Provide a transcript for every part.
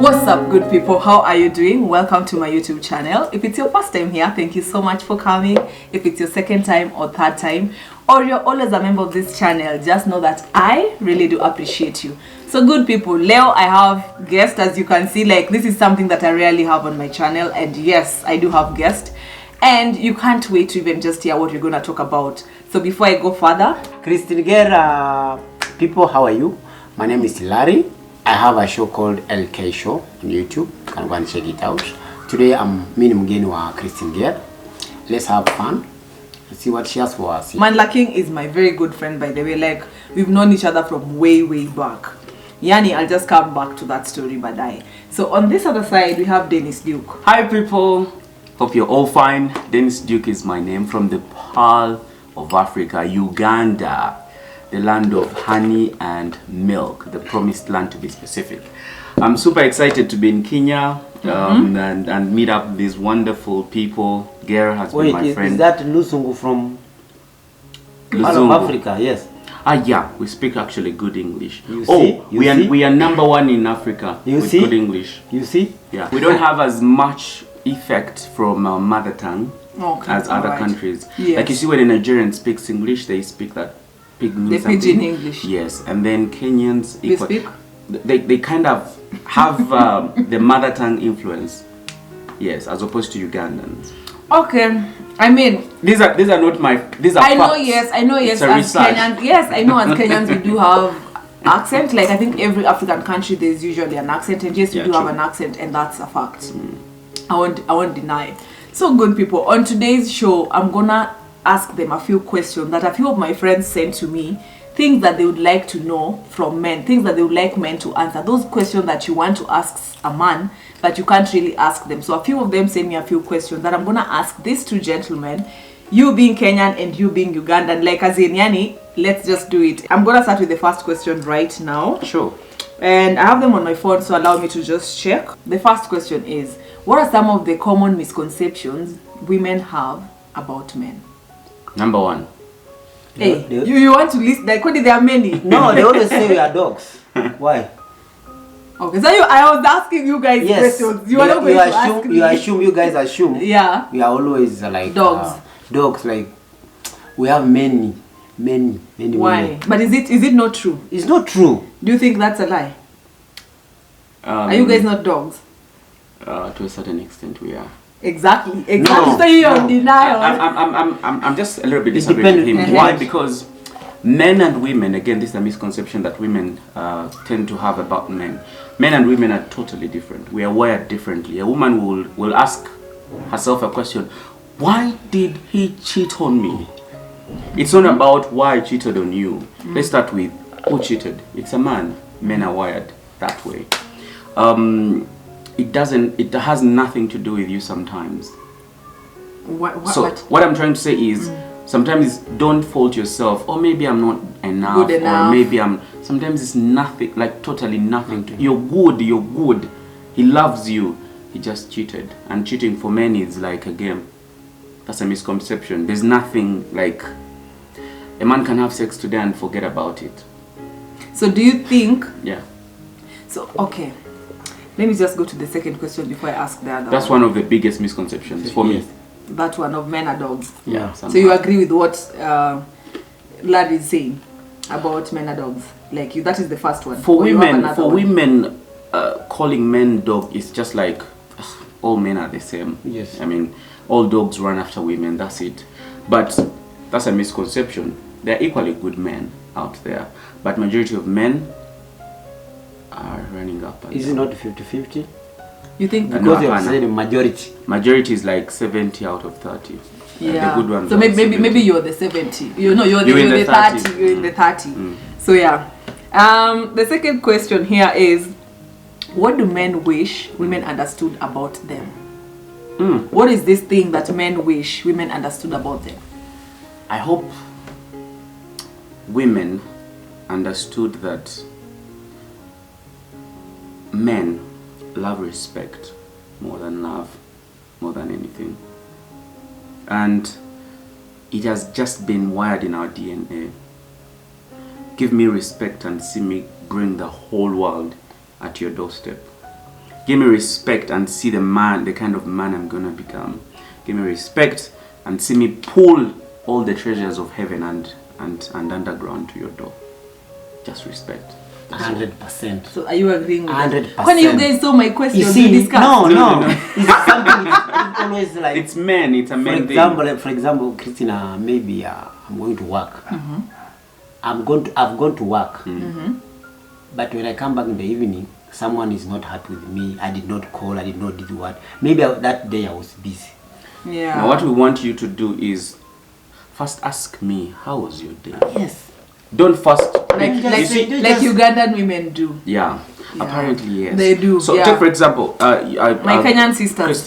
What's up, good people? How are you doing? Welcome to my YouTube channel. If it's your first time here, thank you so much for coming. If it's your second time or third time, or you're always a member of this channel, just know that I really do appreciate you. So good people, Leo, I have guests. As you can see, like, this is something that I rarely have on my channel, and yes, I do have guests, and you can't wait to even just hear what we're going to talk about. So before I go further, GER people, how are you? My name is Larry. I have a show called LK Show on YouTube. You can go and check it out. Today I'm meeting mgeni wa GER. Let's have fun. Let's see what she has for us. Mandla King is my very good friend, by the way. Like, we've known each other from way back. Yani, I'll just come back to that story, but so on this other side we have Denis Duke. Hi people, hope you're all fine. Denis Duke is my name, from the Pearl of Africa, Uganda, the land of honey and milk, the promised land to be specific. I'm super excited to be in Kenya and meet up these wonderful people. GER has been my friend. Is that Lusungu from Pearl of Africa? Yes. Yeah, we speak actually good English. You see? We are number one in Africa with good English. You see? Yeah. We don't have as much effect from our mother tongue as other countries. Yes. Like you see, when a Nigerian speaks English, they speak that pidgin English. Yes, and then Kenyans speak? They kind of have the mother tongue influence. Yes, as opposed to Ugandans. Okay, I mean, these are not my, these are I know. facts. Yes, I know. Yes, It's a as research. Kenyans, yes, I know. As Kenyans, we do have accent. Like, I think every African country there's usually an accent, and yes, we do have an accent, and that's a fact. I won't deny. So good people, on today's show, I'm gonna ask them a few questions that a few of my friends sent to me, things that they would like to know from men, things that they would like men to answer, those questions that you want to ask a man but you can't really ask them. So a few of them sent me a few questions that I'm gonna ask these two gentlemen, you being Kenyan and you being Ugandan. Like, as in, yani, let's just do it. I'm gonna start with the first question right now. Sure. And I have them on my phone, so allow me to just check. The first question is, what are some of the common misconceptions women have about men? Number one. Hey, you want to list, like, what, there are many? No, they always say we are dogs. Why? Okay, so I was asking you guys questions. You are not going to ask me. You guys assume. Yeah. We are always like dogs. Dogs, like, we have many. Why? Women. But is it not true? It's not true. Do you think that's a lie? Are you guys not dogs? To a certain extent, we are. Exactly. No, so you're in denial. I'm just a little bit disagreeing with him. Why? Because men and women, again, this is a misconception that women tend to have about men. Men and women are totally different. We are wired differently. A woman will ask herself a question: why did he cheat on me? It's not about why I cheated on you. Let's start with who cheated. It's a man. Men are wired that way. It has nothing to do with you sometimes. What I'm trying to say is, sometimes don't fault yourself, or maybe I'm not enough, or maybe sometimes it's nothing, like totally nothing. You're good. He loves you. He just cheated. And cheating for men is like a game. That's a misconception. There's nothing like, a man can have sex today and forget about it. So do you think? Yeah. So, okay. Let me just go to the second question before I ask the other. That's one of the biggest misconceptions for me. That one of men are dogs. Yeah. So you agree with what Larry is saying about men are dogs? Like, that is the first one. For women, calling men dog is just like, all men are the same. Yes. I mean, all dogs run after women. That's it. But that's a misconception. There are equally good men out there, but majority of men are running up. Is it not 50-50? You think? Because you have said majority. Majority is like 70 out of 30. Yeah. The good ones. So maybe you're the 70. You're the 30. You're in the 30. So yeah. The second question here is, what do men wish women understood about them? What is this thing that men wish women understood about them? I hope women understood that men love respect more than love, more than anything. And it has just been wired in our DNA. Give me respect and see me bring the whole world at your doorstep. Give me respect and see the man, the kind of man I'm gonna become. Give me respect and see me pull all the treasures of heaven and underground to your door. Just respect. 100%. So are you agreeing with 100%. When you guys saw my question, You see, we discussed. no. It's something. It's always like. It's men. It's a men thing. For example, Christina, maybe I'm going to work. I've gone to work. But when I come back in the evening, someone is not happy with me. I did not call. I did not do what. Maybe that day I was busy. Yeah. Now what we want you to do is first ask me, how was your day? Yes. Don't first like Ugandan women do. Yeah. Apparently yes. They do. So take for example, my Kenyan sisters.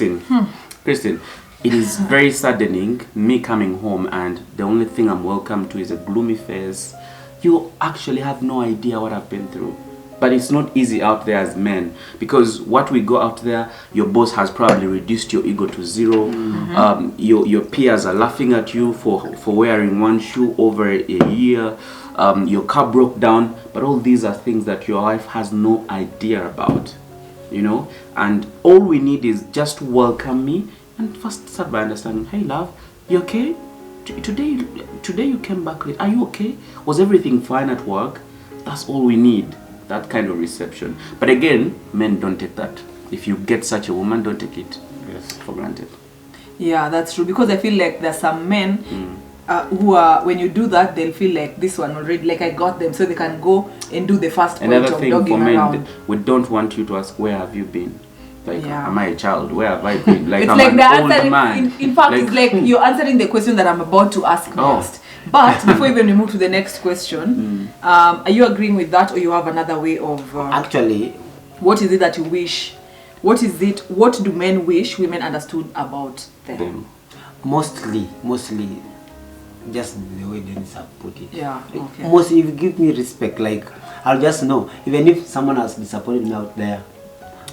Christine, it is very saddening me coming home and the only thing I'm welcome to is a gloomy face. You actually have no idea what I've been through. But it's not easy out there as men, because what we go out there, your boss has probably reduced your ego to zero. Your peers are laughing at you for wearing one shoe over a year. Your car broke down, but all these are things that your wife has no idea about, you know. And all we need is just welcome me and first start by understanding, hey love, you okay? Today you came back late. Are you okay? Was everything fine at work? That's all we need. That kind of reception. But again, men don't take that. If you get such a woman, don't take it for granted. Yeah, that's true. Because I feel like there's some men who are, when you do that, they'll feel like this one already, like I got them, so they can go and do the first point Another of thing dogging for men, around. we don't want you to ask, where have you been? Like, am I a child? Where have I been? Like, it's I'm like an old answering, man. in fact, it's like you're answering the question that I'm about to ask next. But before even we move to the next question, are you agreeing with that, or you have another way of... Actually... What is it that you wish? What do men wish women understood about them? Mostly, just the way Denis have put it. Yeah, okay. Mostly, if you give me respect, like, I'll just know. Even if someone has disappointed me out there,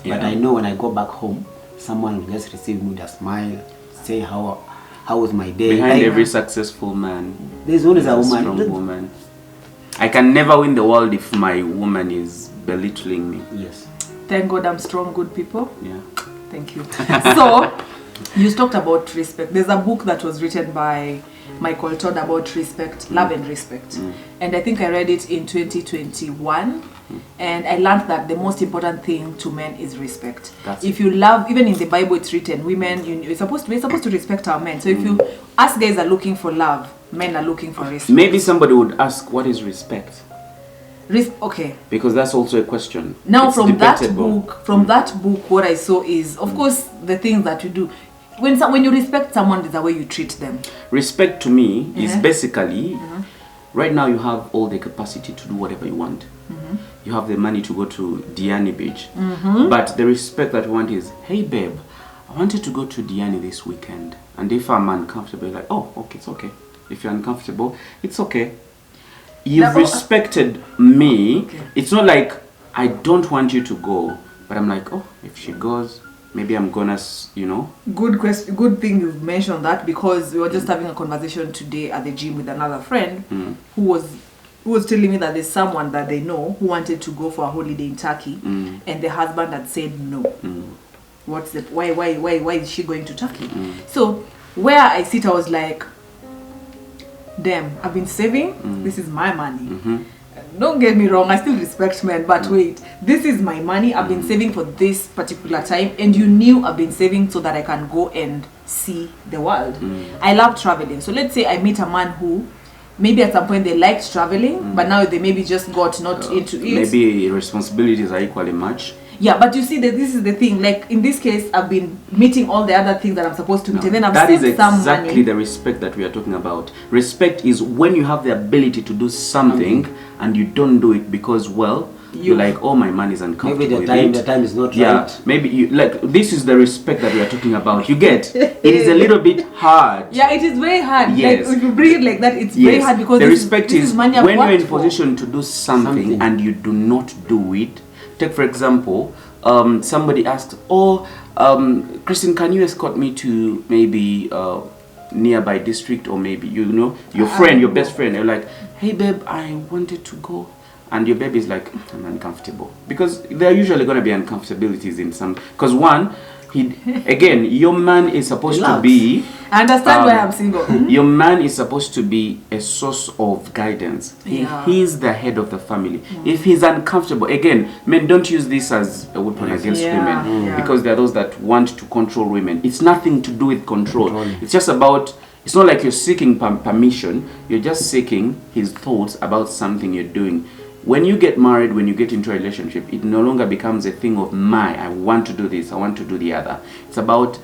but I know when I go back home, someone will just receive me with a smile, say how was my day. Behind like, every successful man, there's always a woman. Strong woman. I can never win the world if my woman is belittling me. Yes. Thank God I'm strong, good people. Yeah. Thank you. So, you talked about respect. There's a book that was written by Michael Todd about respect, love and respect. And I think I read it in 2021. And I learned that the most important thing to men is respect. If you love, even in the Bible it's written, women, we're supposed to respect our men. So if you, us guys are looking for love, men are looking for respect. Maybe somebody would ask, what is respect? Okay. Because that's also a question. Now it's from debatable. that book, what I saw is, of course, the things that you do. When you respect someone, is the way you treat them. Respect to me is basically, right now you have all the capacity to do whatever you want. You have the money to go to Diani Beach. But the respect that you want is, hey babe, I wanted to go to Diani this weekend. And if I'm uncomfortable, like, oh, okay, it's okay. If you're uncomfortable, it's okay. You've respected me. Okay. It's not like I don't want you to go, but I'm like, oh, if she goes, maybe I'm gonna, you know. Good question. Good thing you've mentioned that, because we were just having a conversation today at the gym with another friend who was telling me that there's someone that they know who wanted to go for a holiday in Turkey, and the husband had said no. What's the why is she going to Turkey? So where I sit, I was like, damn, I've been saving. This is my money. Don't get me wrong, I still respect men, but wait, this is my money. I've been saving for this particular time, and you knew I've been saving so that I can go and see the world. I love traveling. So let's say I meet a man who maybe at some point they liked traveling, but now they maybe just got not into it. Maybe responsibilities are equally much. Yeah, but you see that this is the thing. Like in this case, I've been meeting all the other things that I'm supposed to meet, and then I've saved some money. That is exactly the respect that we are talking about. Respect is when you have the ability to do something and you don't do it because, well, you're like, oh, my man is uncomfortable. Maybe the time is not right. Yeah, maybe you like, this is the respect that we are talking about. You get it is a little bit hard. Yeah, it is very hard. Yes. Like if you bring it like that, it's very hard, because the respect is when you're in position to do something and you do not do it. Take for example, somebody asked, oh, Christine, can you escort me to maybe nearby district, or maybe, you know, your friend, your best friend. They're like, hey babe, I wanted to go and your baby is like, I'm uncomfortable, because there are usually going to be uncomfortabilities in some, because one, again, your man is supposed to be, I understand why I'm single. Your man is supposed to be a source of guidance. He's the head of the family. If he's uncomfortable, again, men, don't use this as a weapon against women, because there are those that want to control women. It's nothing to do with control. It's just about, it's not like you're seeking permission, you're just seeking his thoughts about something you're doing. When you get married, when you get into a relationship, it no longer becomes a thing of I want to do this, I want to do the other. It's about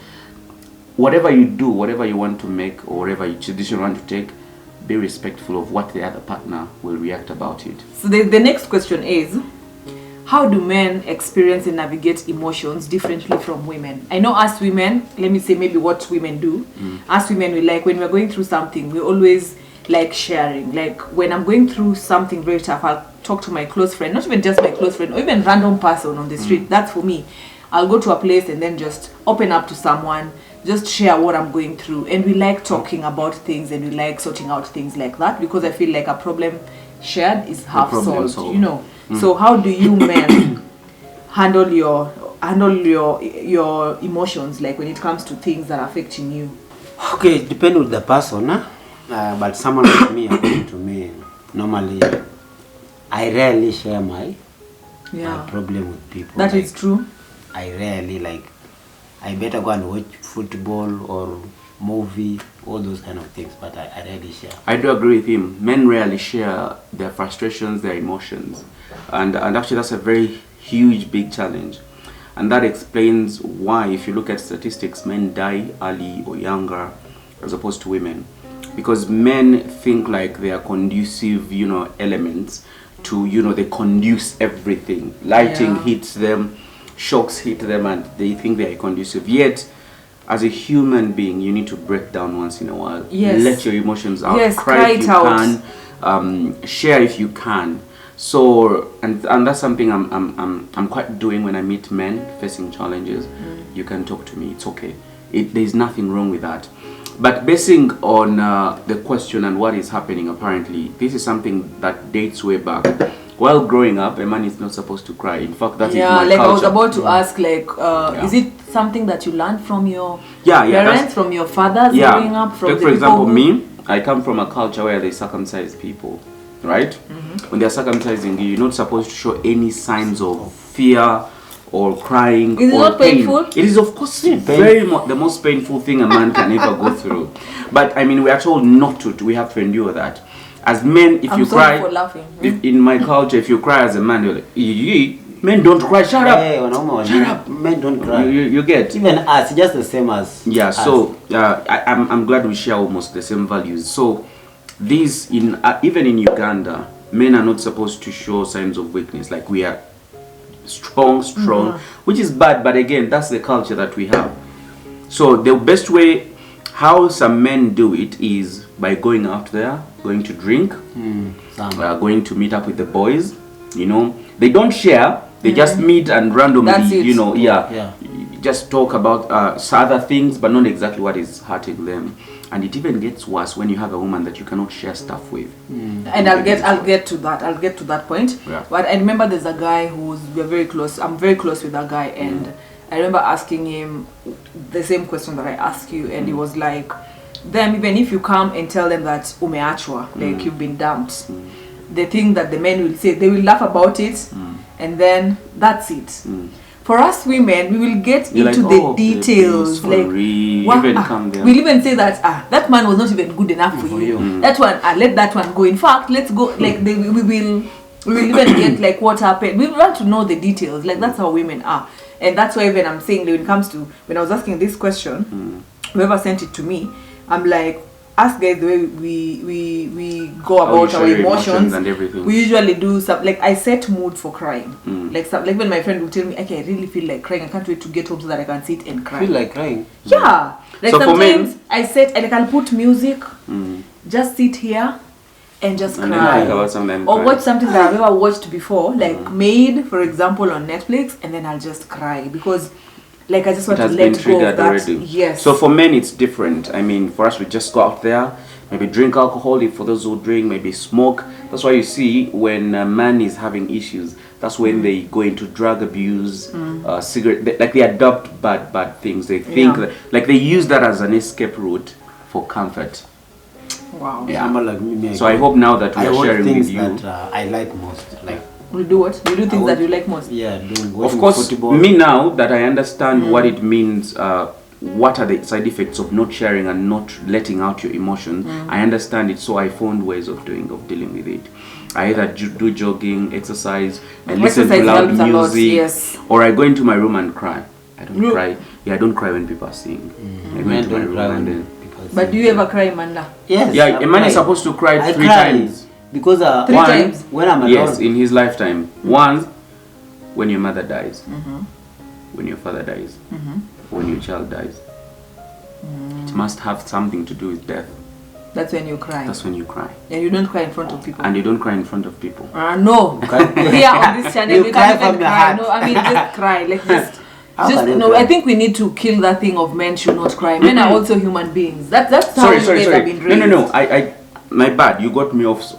whatever you do, whatever you want to make, or whatever decision you want to take, be respectful of what the other partner will react about it. So the next question is, how do men experience and navigate emotions differently from women? I know us women, let me say maybe what women do. Us women, we like, when we're going through something, we always like sharing. Like when I'm going through something very tough, I'll talk to my close friend, not even just my close friend, or even random person on the street. That's for me. I'll go to a place and then just open up to someone, just share what I'm going through. And we like talking about things, and we like sorting out things like that, because I feel like a problem shared is half solved, you know. So how do you men handle your emotions, like when it comes to things that are affecting you? Okay, it depends on the person, huh? But someone like me, according to me, normally I rarely share my problem with people. That is true. I rarely, like, I better go and watch football or movie, all those kind of things, but I rarely share. I do agree with him. Men rarely share their frustrations, their emotions, and actually that's a very huge, big challenge. And that explains why, if you look at statistics, men die early or younger as opposed to women. Because men think like they are conducive, elements to, they conduce everything. Lighting hits them, shocks hit them, and they think they are conducive. Yet, as a human being, you need to break down once in a while. Yes. Let your emotions out. Yes, cry if you out. can. Share if you can. So, and that's something I'm quite doing when I meet men facing challenges. You can talk to me. It's okay. There's nothing wrong with that. But basing on the question and what is happening, apparently, this is something that dates way back. While growing up, a man is not supposed to cry. In fact, that is my like culture. I was about to ask, like, is it something that you learned from your parents, from your fathers growing up? From for example, me, I come from a culture where they circumcise people, right? When they're circumcising you, you're not supposed to show any signs of fear or crying. Is it not painful? It is, of course, the most painful thing a man can ever go through. But I mean, we are told not to. We have to endure that. As men, if you cry, for laughing. In my culture, if you cry as a man, you're like, men don't cry. Shut up. Shut up. Men don't cry. You get. Even us, just the same as. Yeah. Us. So I'm glad we share almost the same values. So these even in Uganda, men are not supposed to show signs of weakness. Like we are strong, which is bad, but again, that's the culture that we have. So the best way how some men do it is by going out there, going to drink, going to meet up with the boys. They don't share, they just meet and randomly, just talk about other things, but not exactly what is hurting them. And it even gets worse when you have a woman that you cannot share stuff with. And I'll get to that. I'll get to that point. Yeah. But I remember there's a guy we're very close. I'm very close with that guy, and I remember asking him the same question that I asked you, and he was like, "Them, even if you come and tell them that umeachwa, like you've been dumped, the thing that the men will say, they will laugh about it, and then that's it." For us women, we will get into the details. Like, we'll even say that that man was not even good enough for you. That one, let that one go. In fact, let's go. Like we will even get like what happened. We want to know the details. Like that's how women are, and that's why even I'm saying when it comes to when I was asking this question, whoever sent it to me, I'm like, ask guys the way we go about our emotions and everything. We usually do some, like I set mood for crying. Like when my friend will tell me, okay, I really feel like crying, I can't wait to get home so that I can sit and cry. Feel like crying? Yeah. Like so sometimes I'll put music, just sit here and just cry. Or watch something that I've ever watched before, like Made, for example, on Netflix, and then I'll just cry because Like I just want It to has been let go of triggered that. already. Yes. So for men, it's different. I mean, for us, we just go out there, maybe drink alcohol. If for those who drink, maybe smoke. That's why you see when a man is having issues, that's when they go into drug abuse, cigarette. Like they adopt bad things. They think like they use that as an escape route for comfort. Wow. Yeah. Someone like me, So I hope now that we are sharing things with you. that I like most, like. You do what? You do things that you like most? Yeah, doing Of course, football. me now that I understand what it means, what are the side effects of not sharing and not letting out your emotions, I understand it, so I found ways of dealing with it. I either do jogging, exercise, and listen to loud music, or I go into my room and cry. I don't cry. Yeah, I don't cry when people are singing. I go into my room and then. But do you ever cry, Amanda? Yes. Yeah, a man is supposed to cry 3 times. Because 3 times? When I'm alone. Yes, in his lifetime. Once, when your mother dies, when your father dies, when your child dies. It must have something to do with death. That's when you cry. That's when you cry. And you don't cry in front of people. And you don't cry in front of people. No. Here on this channel, we can't even cry. No, I mean just cry. Like just no. I think we need to kill that thing of men should not cry. Men are also human beings. That's how you guys have been raised. No. I my bad. You got me off.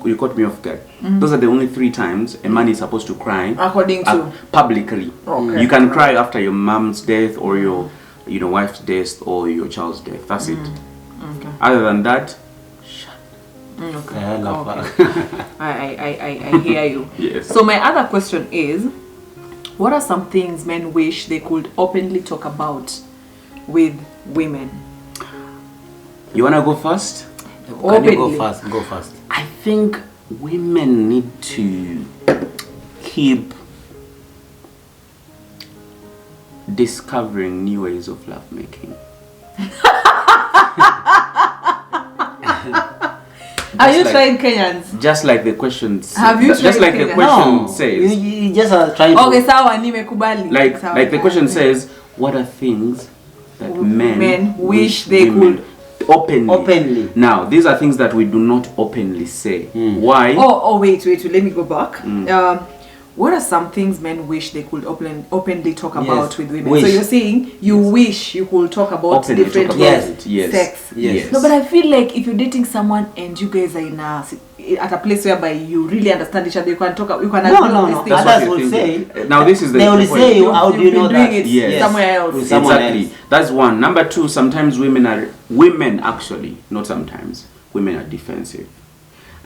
You got me off guard. Those are the only 3 times a man is supposed to cry. According to publicly. Okay. You can cry after your mom's death or your wife's death or your child's death. That's it. Okay. Other than that, okay. I hear you. Yes. So my other question is, what are some things men wish they could openly talk about with women? You wanna go first? Can you go first? Go first. I think women need to keep discovering new ways of lovemaking. Are you trying Kenyans? Just like the question says. Have you tried Just like the Kenyans? question says. You just are trying to. Okay, sawa nimekubali. Like the question says, what are things that men wish they could openly. Now, these are things that we do not openly say. Why? Oh, wait. Let me go back. What are some things men wish they could openly talk about with women? Wish. So you're saying you wish you could talk about Openly different talk about sex. Yes. No, but I feel like if you're dating someone and you guys are at a place whereby you really understand each other, you can talk. You can agree on these things. Others will say. Now this is the. They will say, how do you know that? It somewhere else. Exactly. That's one. Number 2. Sometimes women actually, not sometimes. Women are defensive.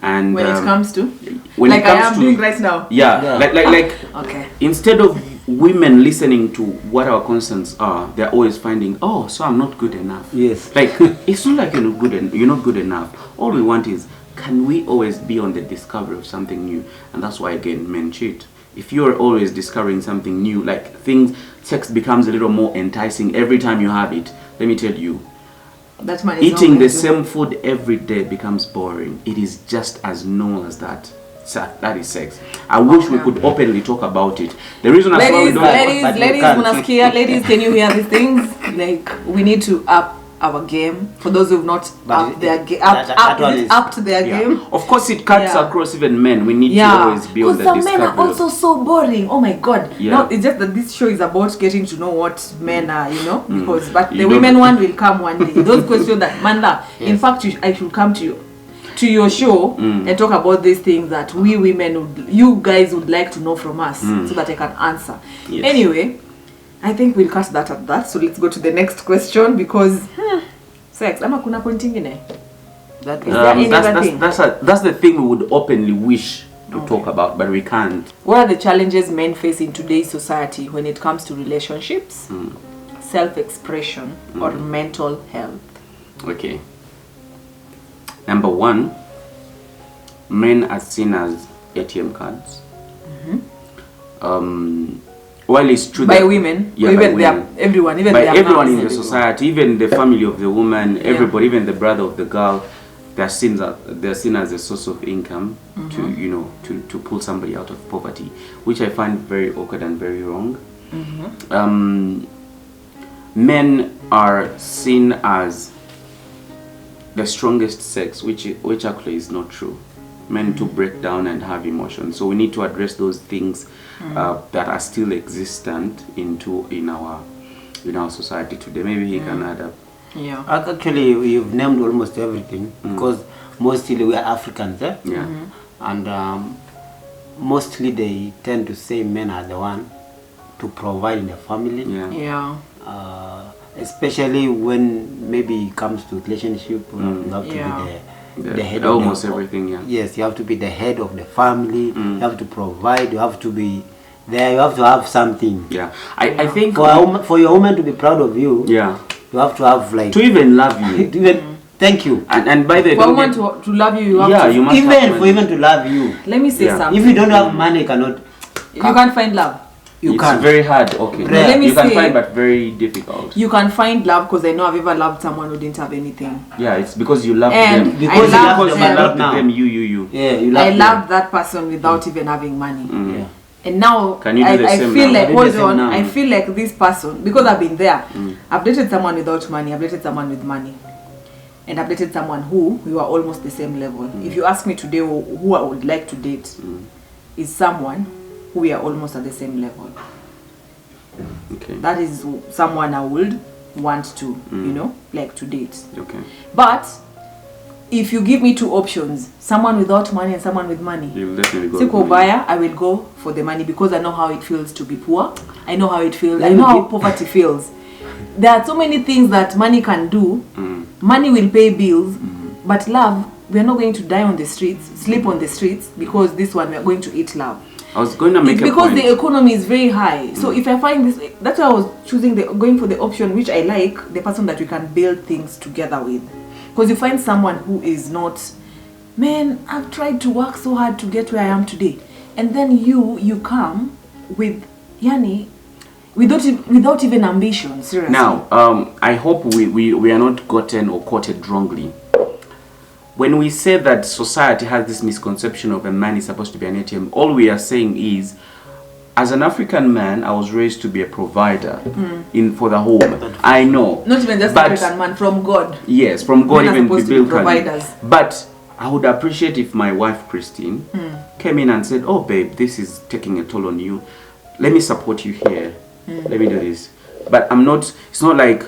And when it comes to like I am doing right now. Yeah. Like okay. Instead of women listening to what our concerns are, they're always finding, oh, so I'm not good enough. Yes. Like it's not like you're not good enough. All we want is, can we always be on the discovery of something new? And that's why again men cheat. If you're always discovering something new, like sex becomes a little more enticing every time you have it. Let me tell you, that man is eating the same food every day becomes boring. It is just as normal as that. That is sex. I wish we could openly talk about it. The reason ladies, ladies, can you hear these things? Like, we need to up our game. For those who've not up their game, up to their game. Of course, it cuts across even men. We need to always be on the discovery. Because some men are also so boring. Oh my god! Yeah. No, it's just that this show is about getting to know what men are, Because the women one will come one day. Those questions that Manda. Yes. In fact, I should come to your show and talk about these things that we women you guys would like to know from us, so that I can answer. Yes. Anyway, I think we'll cut that at that. So let's go to the next question, because sex. Ama kuna point ingine? That's the thing we would openly wish to talk about, but we can't. What are the challenges men face in today's society when it comes to relationships, self-expression, or mental health? Okay. Number 1, men are seen as ATM cards. While it's true by women, by women. Everyone, even by everyone in the society, even the family of the woman, everybody, even the brother of the girl, they're seen as a source of income to pull somebody out of poverty, which I find very awkward and very wrong. Men are seen as the strongest sex, which actually is not true. Men to break down and have emotions, so we need to address those things that are still existent in our in our society today. Maybe he can add up. Yeah. Actually, you've named almost everything because mostly we are Africans, eh? Yeah. And mostly they tend to say men are the one to provide in the family. Yeah. Yeah. Especially when maybe it comes to relationship, you have to be the head of almost everything. Yeah. Yes, you have to be the head of the family. You have to provide. You have to be there. You have to have something. Yeah. I think for your woman to be proud of you. Yeah. You have to have like to even love you. to even thank you. And by the way, For a woman to love you, you have to. you must Even for even to love you. Let me say something. If you don't have money, you cannot. You can't find love. You it's can't. very hard. Okay. Let me you can say- find, but very difficult. You can find love because I know I've ever loved someone who didn't have anything. Yeah, it's because you love And them. Because I love Because them. you love now. them. You. Yeah, you love I them. loved that person without even having money. Yeah. And now Can you do the I same feel now? like Do the hold same on, now. I feel like this person, because I've been there, I've dated someone without money, I've dated someone with money, and I've dated someone who we were almost the same level. If you ask me today who I would like to date, is someone who we are almost at the same level. Okay. That is someone I would want to, like to date. Okay. But if you give me two options, someone without money and someone with money, You'll definitely go. Siko with me. Baya, I will go for the money because I know how it feels to be poor. I know how it feels. I know how poverty feels. There are so many things that money can do. Money will pay bills, but love, we are not going to die on the streets, sleep on the streets because this one we are going to eat love. I was going to make It's a because point. the economy is very high. So if I find this, that's why I was choosing going for the option which I like, the person that we can build things together with. Because you find someone who is not, man, I've tried to work so hard to get where I am today, and then you come with yani without even ambition. Seriously. Now, I hope we are not gotten or quoted wrongly. When we say that society has this misconception of a man is supposed to be an ATM, all we are saying is, as an African man, I was raised to be a provider for the home. I know. Not even just but, African man, from God. Yes, from God, Men are even supposed to be providers. But I would appreciate if my wife Christine came in and said, "Oh, babe, this is taking a toll on you. Let me support you here. Let me do this." But I'm not. It's not like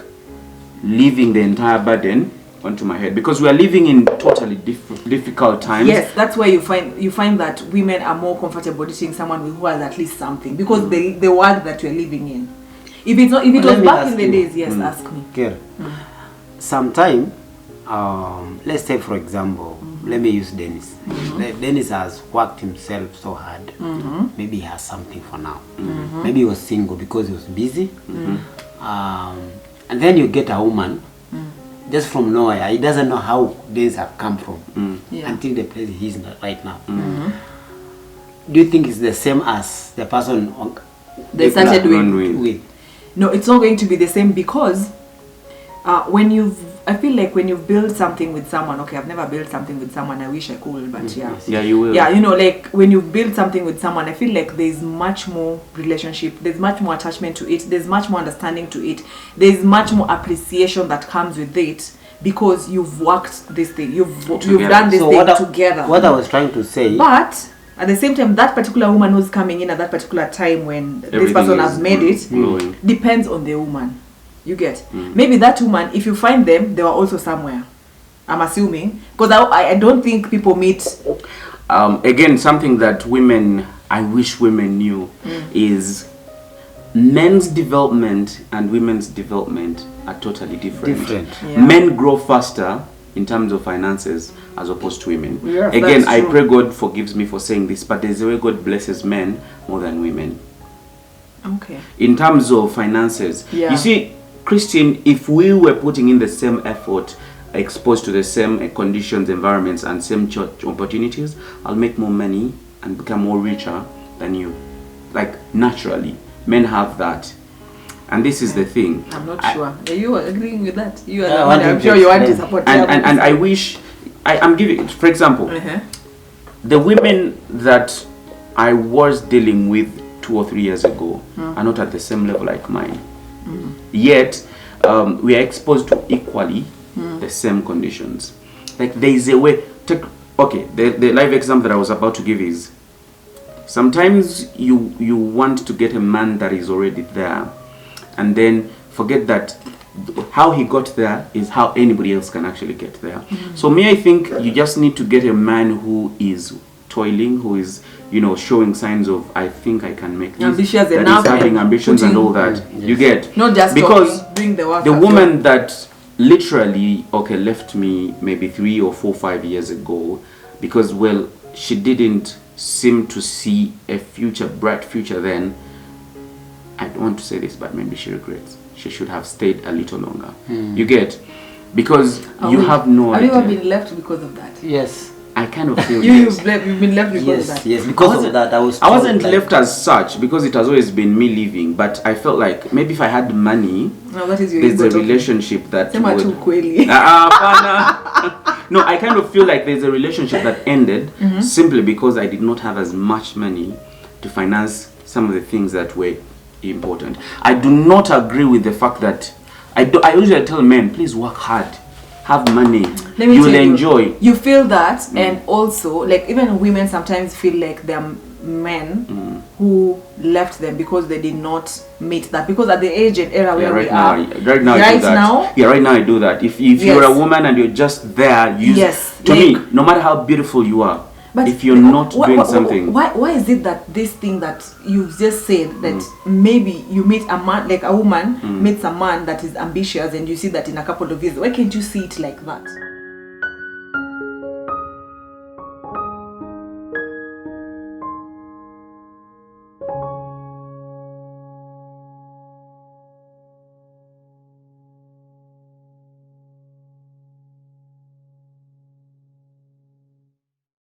leaving the entire burden onto my head, because we are living in totally difficult times. Yes, that's where you find that women are more comfortable dating someone who has at least something, because the world that you're living in. If it was back in the days, yes, ask me. Okay. Sometime, let's say for example, let me use Denis. Denis has worked himself so hard. Maybe he has something for now. Maybe he was single because he was busy. And then you get a woman just from nowhere. He doesn't know how Denis have come from until the place he is right now. Do you think it's the same as the person They started with? No, it's not going to be the same, because I feel like when you've built something with someone, okay, I've never built something with someone, I wish I could, but Yeah, you will. Yeah, like when you build something with someone, I feel like there's much more relationship, there's much more attachment to it, there's much more understanding to it, there's much more appreciation that comes with it, because you've worked this thing, you've done this thing together. What I was trying to say, but at the same time, that particular woman who's coming in at that particular time when this person has made it depends on the woman. You get? Maybe that woman, if you find them, they were also somewhere. I'm assuming. Because I don't think people meet. Again, something that I wish women knew is men's development and women's development are totally different. Yeah. Men grow faster in terms of finances as opposed to women. Yeah, again, that's I true. pray God forgives me for saying this, but there's a way God blesses men more than women. Okay. In terms of finances. Yeah. You see, Christian, if we were putting in the same effort, exposed to the same conditions, environments, and same church opportunities, I'll make more money and become more richer than you. Like, naturally. Men have that. And this is the thing. I'm not sure. Are you agreeing with that? You are Yeah, the I one. want I'm to sure you want to explain. support. And I wish, I'm giving, for example, the women that I was dealing with 2 or 3 years ago are not at the same level like mine. Yet, we are exposed to equally the same conditions. Like, there is a way. The live example that I was about to give is, sometimes you want to get a man that is already there, and then forget that how he got there is how anybody else can actually get there. So me, I think you just need to get a man who is toiling, who is, you know, showing signs of, I think I can make this. Ambitious that enough, is having ambitions and all that. You get? Not just because talking, doing the work. the woman that literally, okay, left me maybe 3 or 4, 5 years ago because, well, she didn't seem to see a future, bright future then. I don't want to say this, but maybe she regrets. She should have stayed a little longer. You get? Because you have no idea. Have you ever been left because of that? Yes. I kind of feel You've been left because of that. Yes, because of that I wasn't left as such because it has always been me leaving, but I felt like maybe if I had money, No, that is your there's ego a talking. relationship that Sema tu would... kweli. No, I kind of feel like there's a relationship that ended simply because I did not have as much money to finance some of the things that were important. I do not agree with the fact that I usually tell men, please work hard, have money, you will enjoy. You feel that, and also like even women sometimes feel like they're men who left them because they did not meet that, because at the age and era where we are right now I do that. If you're a woman and you're just there, to me, no matter how beautiful you are, but if you're not doing something, why is it that this thing that you've just said that maybe you meet a man, like a woman meets a man that is ambitious, and you see that in a couple of years, why can't you see it like that?